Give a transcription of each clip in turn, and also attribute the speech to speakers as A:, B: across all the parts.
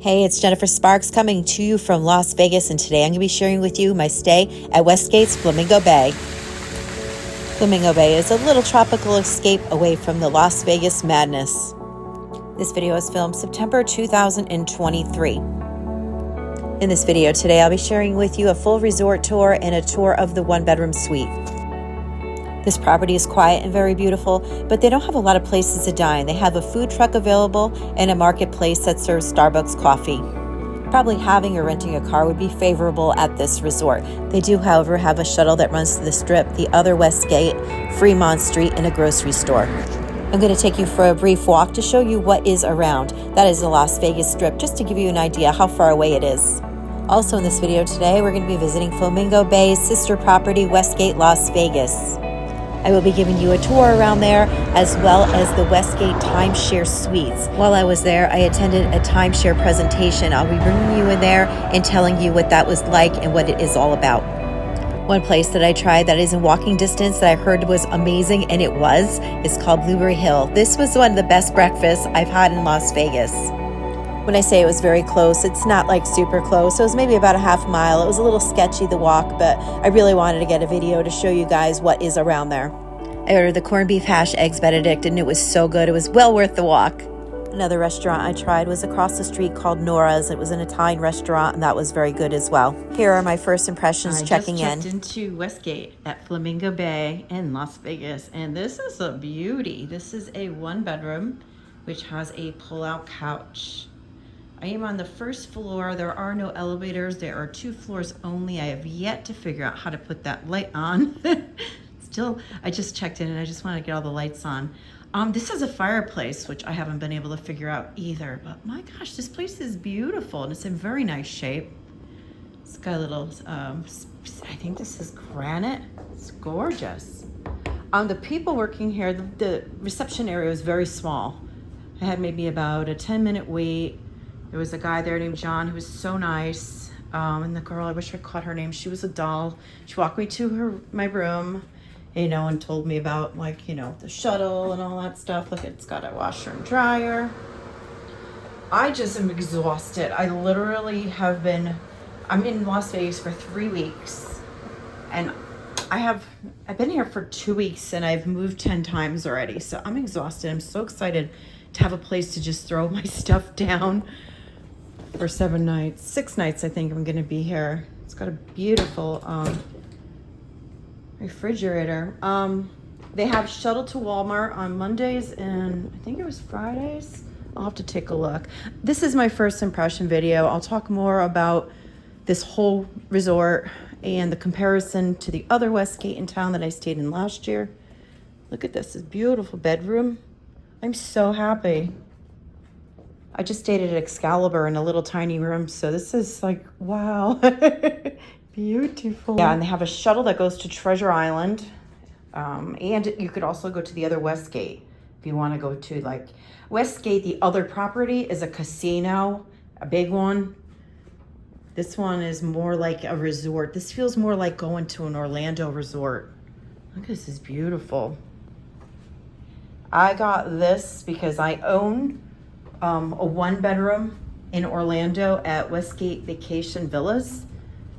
A: Hey, it's Jennifer Sparks coming to you from Las Vegas, and today I'm going to be sharing with you my stay at Westgate's Flamingo Bay. Flamingo Bay is a little tropical escape away from the Las Vegas madness. This video was filmed September 2023. In this video today, I'll be sharing with you a full resort tour and a tour of the one-bedroom suite. This property is quiet and very beautiful, but they don't have a lot of places to dine. They have a food truck available and a marketplace that serves Starbucks coffee. Probably having or renting a car would be favorable at this resort. They do, however, have a shuttle that runs to the Strip, the other Westgate, Fremont Street, and a grocery store. I'm going to take you for a brief walk to show you what is around. That is the Las Vegas Strip, just to give you an idea how far away it is. Also in this video today, we're going to be visiting Flamingo Bay's sister property, Westgate Las Vegas. I will be giving you a tour around there, as well as the Westgate Timeshare Suites. While I was there, I attended a timeshare presentation. I'll be bringing you in there and telling you what that was like and what it is all about. One place that I tried that is in walking distance that I heard was amazing, and it was, is called Blueberry Hill. This was one of the best breakfasts I've had in Las Vegas. When I say it was very close, it's not like super close. It was maybe about a half mile. It was a little sketchy, the walk, but I really wanted to get a video to show you guys what is around there. I ordered the corned beef hash eggs Benedict, and it was so good. It was well worth the walk. Another restaurant I tried was across the street called Nora's. It was an Italian restaurant, and that was very good as well. Here are my first impressions checking in.
B: I just checked into Westgate at Flamingo Bay in Las Vegas, and this is a beauty. This is a one-bedroom, which has a pull-out couch. I am on the first floor. There are no elevators. There are 2 floors only. I have yet to figure out how to put that light on. Still, I just checked in and I just want to get all the lights on. This is a fireplace, which I haven't been able to figure out either. But my gosh, this place is beautiful and it's in very nice shape. It's got a little, I think this is granite. It's gorgeous. The people working here, the reception area was very small. I had maybe about a 10-minute wait. There was a guy there named John who was so nice. And the girl, I wish I caught her name. She was a doll. She walked me to my room, and told me about the shuttle and all that stuff. Look, it's got a washer and dryer. I just am exhausted. I literally I'm in Las Vegas for 3 weeks. And I've been here for 2 weeks and I've moved 10 times already. So I'm exhausted. I'm so excited to have a place to just throw my stuff down. For 7 nights, 6 nights, I think I'm going to be here. It's got a beautiful refrigerator. They have shuttle to Walmart on Mondays and I think it was Fridays. I'll have to take a look. This is my first impression video. I'll talk more about this whole resort and the comparison to the other Westgate in town that I stayed in last year. Look at this beautiful bedroom. I'm so happy. I just stayed at Excalibur in a little tiny room, so this is like, wow, beautiful. Yeah, and they have a shuttle that goes to Treasure Island, and you could also go to the other Westgate if you want to go to Westgate. The other property is a casino, a big one. This one is more like a resort. This feels more like going to an Orlando resort. Look, this is beautiful. I got this because I own a 1-bedroom in Orlando at Westgate Vacation Villas.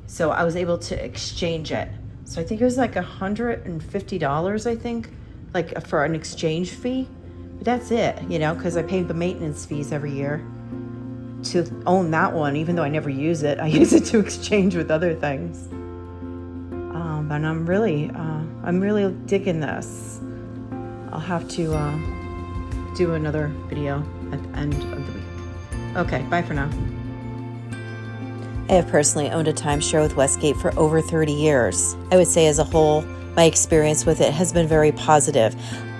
B: So I was able to exchange it. So I think it was like $150, I think, for an exchange fee. But that's it, because I pay the maintenance fees every year to own that one, even though I never use it. I use it to exchange with other things. And I'm really digging this. I'll have to do another video at the end of the week. Okay, bye for now.
A: I have personally owned a timeshare with Westgate for over 30 years. I would say as a whole, my experience with it has been very positive.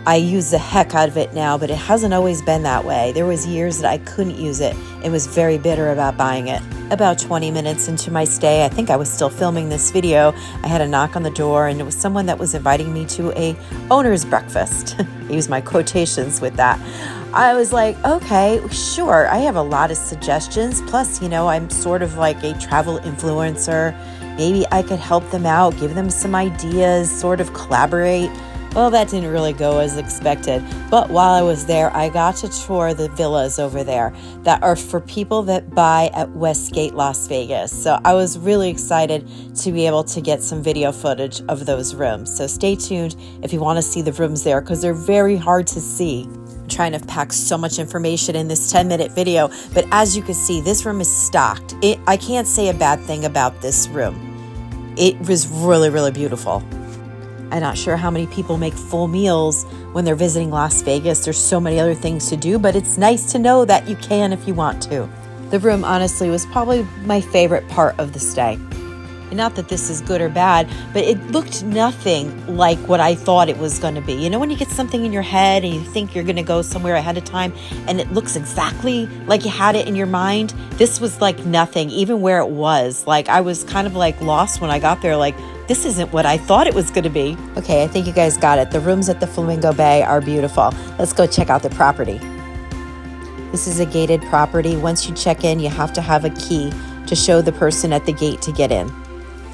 A: I use the heck out of it now, but it hasn't always been that way. There was years that I couldn't use it and was very bitter about buying it. About 20 minutes into my stay, I think I was still filming this video, I had a knock on the door and it was someone that was inviting me to a owner's breakfast. I use my quotations with that. I was like, okay, sure. I have a lot of suggestions. Plus, I'm sort of like a travel influencer. Maybe I could help them out, give them some ideas, sort of collaborate. Well, that didn't really go as expected, but while I was there, I got to tour the villas over there that are for people that buy at Westgate, Las Vegas. So I was really excited to be able to get some video footage of those rooms. So stay tuned if you want to see the rooms there, because they're very hard to see. I'm trying to pack so much information in this 10-minute video, but as you can see, this room is stocked. I can't say a bad thing about this room. It was really, really beautiful. I'm not sure how many people make full meals when they're visiting Las Vegas. There's so many other things to do, but it's nice to know that you can if you want to. The room, honestly, was probably my favorite part of the stay. And not that this is good or bad, but it looked nothing like what I thought it was going to be. You know, when you get something in your head and you think you're going to go somewhere ahead of time and it looks exactly like you had it in your mind, this was like nothing, even where it was. Like, I was kind of like lost when I got there, like, this isn't what I thought it was going to be. Okay, I think you guys got it. The rooms at the Flamingo Bay are beautiful. Let's go check out the property. This is a gated property. Once you check in, you have to have a key to show the person at the gate to get in.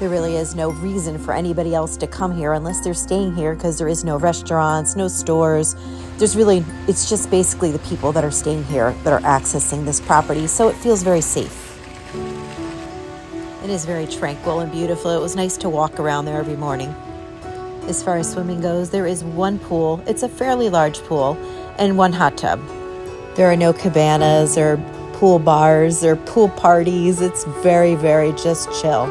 A: There really is no reason for anybody else to come here unless they're staying here, because there is no restaurants, no stores. It's just basically the people that are staying here that are accessing this property, so it feels very safe. It is very tranquil and beautiful. It was nice to walk around there every morning. As far as swimming goes, there is one pool. It's a fairly large pool and one hot tub. There are no cabanas or pool bars or pool parties. It's very, very just chill.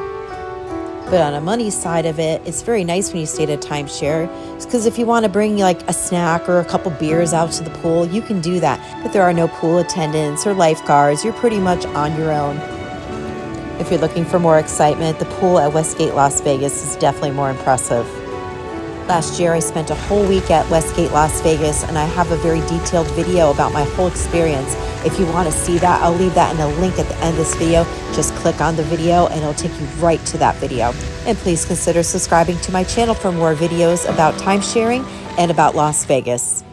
A: But on a money side of it, it's very nice when you stay at a timeshare, because if you want to bring like a snack or a couple beers out to the pool, you can do that. But there are no pool attendants or lifeguards. You're pretty much on your own. If you're looking for more excitement, the pool at Westgate Las Vegas is definitely more impressive. Last year, I spent a whole week at Westgate Las Vegas, and I have a very detailed video about my whole experience. If you want to see that, I'll leave that in a link at the end of this video. Just click on the video and it'll take you right to that video. And please consider subscribing to my channel for more videos about timesharing and about Las Vegas.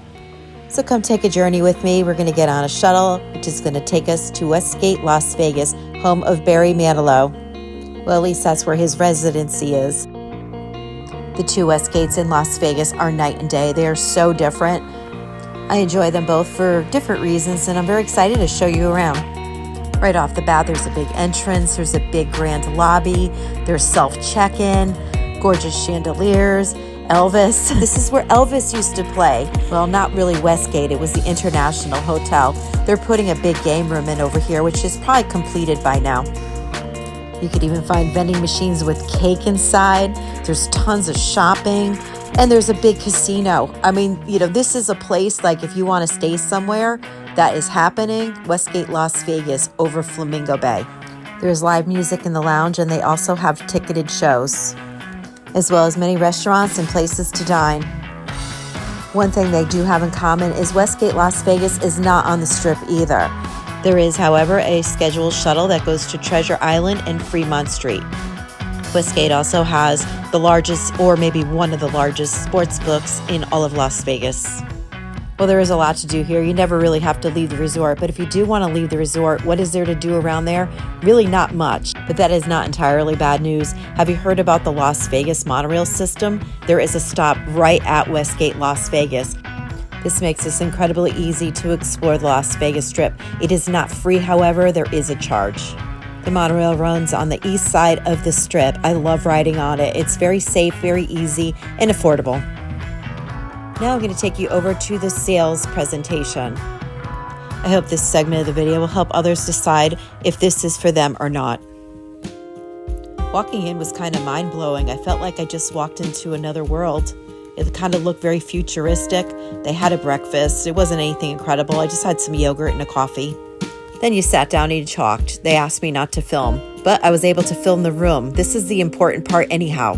A: So come take a journey with me. We're going to get on a shuttle, which is going to take us to Westgate, Las Vegas, home of Barry Manilow. Well, at least that's where his residency is. The two Westgates in Las Vegas are night and day. They are so different. I enjoy them both for different reasons, and I'm very excited to show you around. Right off the bat, there's a big entrance. There's a big grand lobby. There's self-check-in, gorgeous chandeliers, Elvis. This is where Elvis used to play. Well, not really Westgate. It was the International Hotel. They're putting a big game room in over here, which is probably completed by now. You could even find vending machines with cake inside. There's tons of shopping, and there's a big casino. I mean, you know, this is a place like if you want to stay somewhere that is happening, Westgate Las Vegas over Flamingo Bay. There's live music in the lounge, and they also have ticketed shows, as well as many restaurants and places to dine. One thing they do have in common is Westgate Las Vegas is not on the Strip either. There is, however, a scheduled shuttle that goes to Treasure Island and Fremont Street. Westgate also has the largest, or maybe one of the largest, sports books in all of Las Vegas. Well, there is a lot to do here. You never really have to leave the resort, but if you do want to leave the resort, what is there to do around there? Really not much, but that is not entirely bad news. Have you heard about the Las Vegas monorail system? There is a stop right at Westgate Las Vegas. This makes this incredibly easy to explore the Las Vegas Strip. It is not free, however, there is a charge. The monorail runs on the east side of the Strip. I love riding on it. It's very safe, very easy, and affordable. Now I'm going to take you over to the sales presentation. I hope this segment of the video will help others decide if this is for them or not. Walking in was kind of mind-blowing. I felt like I just walked into another world. It kind of looked very futuristic. They had a breakfast. It wasn't anything incredible. I just had some yogurt and a coffee. Then you sat down and you talked. They asked me not to film, but I was able to film the room. This is the important part anyhow.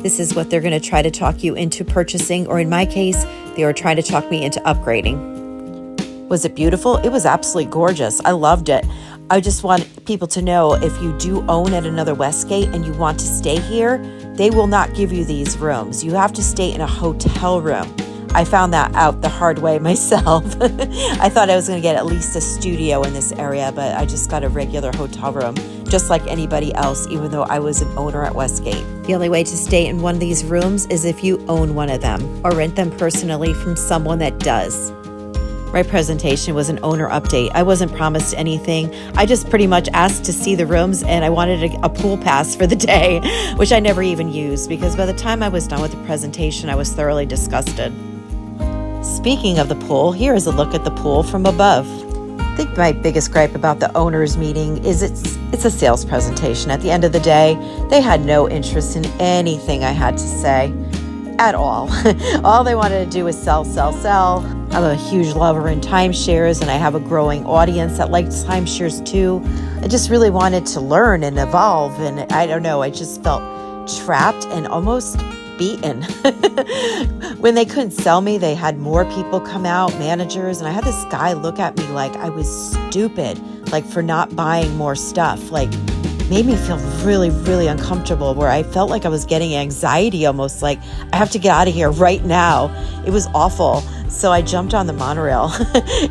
A: This is what they're going to try to talk you into purchasing, or in my case, they were trying to talk me into upgrading. Was it beautiful? It was absolutely gorgeous. I loved it. I just want people to know, if you do own at another Westgate and you want to stay here, they will not give you these rooms. You have to stay in a hotel room. I found that out the hard way myself. I thought I was going to get at least a studio in this area, but I just got a regular hotel room, just like anybody else, even though I was an owner at Westgate. The only way to stay in one of these rooms is if you own one of them or rent them personally from someone that does. My presentation was an owner update. I wasn't promised anything. I just pretty much asked to see the rooms, and I wanted a pool pass for the day, which I never even used because by the time I was done with the presentation, I was thoroughly disgusted. Speaking of the pool, here is a look at the pool from above. I think my biggest gripe about the owners meeting is it's a sales presentation. At the end of the day, they had no interest in anything I had to say at all. All they wanted to do was sell, sell, sell. I'm a huge lover in timeshares, and I have a growing audience that likes timeshares too. I just really wanted to learn and evolve, and I don't know, I just felt trapped and almost beaten. When they couldn't sell me, they had more people come out, managers, and I had this guy look at me like I was stupid, like for not buying more stuff. Like, made me feel really, really uncomfortable, where I felt like I was getting anxiety, almost like I have to get out of here right now. It was awful. So I jumped on the monorail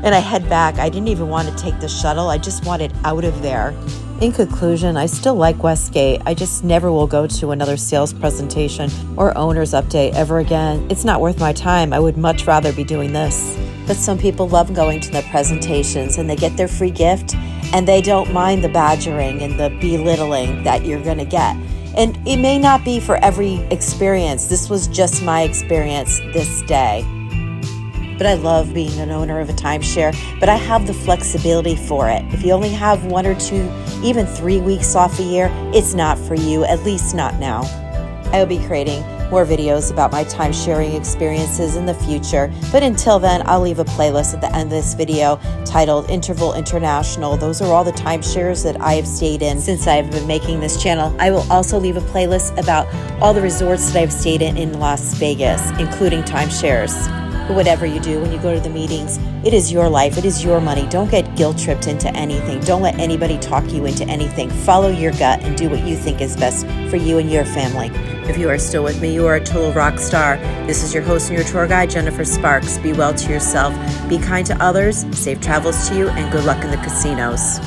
A: and I head back. I didn't even want to take the shuttle. I just wanted out of there. In conclusion, I still like Westgate. I just never will go to another sales presentation or owner's update ever again. It's not worth my time. I would much rather be doing this. But some people love going to the presentations, and they get their free gift, and they don't mind the badgering and the belittling that you're going to get. And it may not be for every experience. This was just my experience this day. But I love being an owner of a timeshare, but I have the flexibility for it. If you only have 1 or 2, even 3 weeks off a year, it's not for you, at least not now. I will be creating more videos about my timesharing experiences in the future, but until then, I'll leave a playlist at the end of this video titled Interval International. Those are all the timeshares that I have stayed in since I have been making this channel. I will also leave a playlist about all the resorts that I've stayed in Las Vegas, including timeshares. But whatever you do when you go to the meetings, it is your life. It is your money. Don't get guilt-tripped into anything. Don't let anybody talk you into anything. Follow your gut and do what you think is best for you and your family. If you are still with me, you are a total rock star. This is your host and your tour guide, Jennifer Sparks. Be well to yourself. Be kind to others. Safe travels to you, and good luck in the casinos.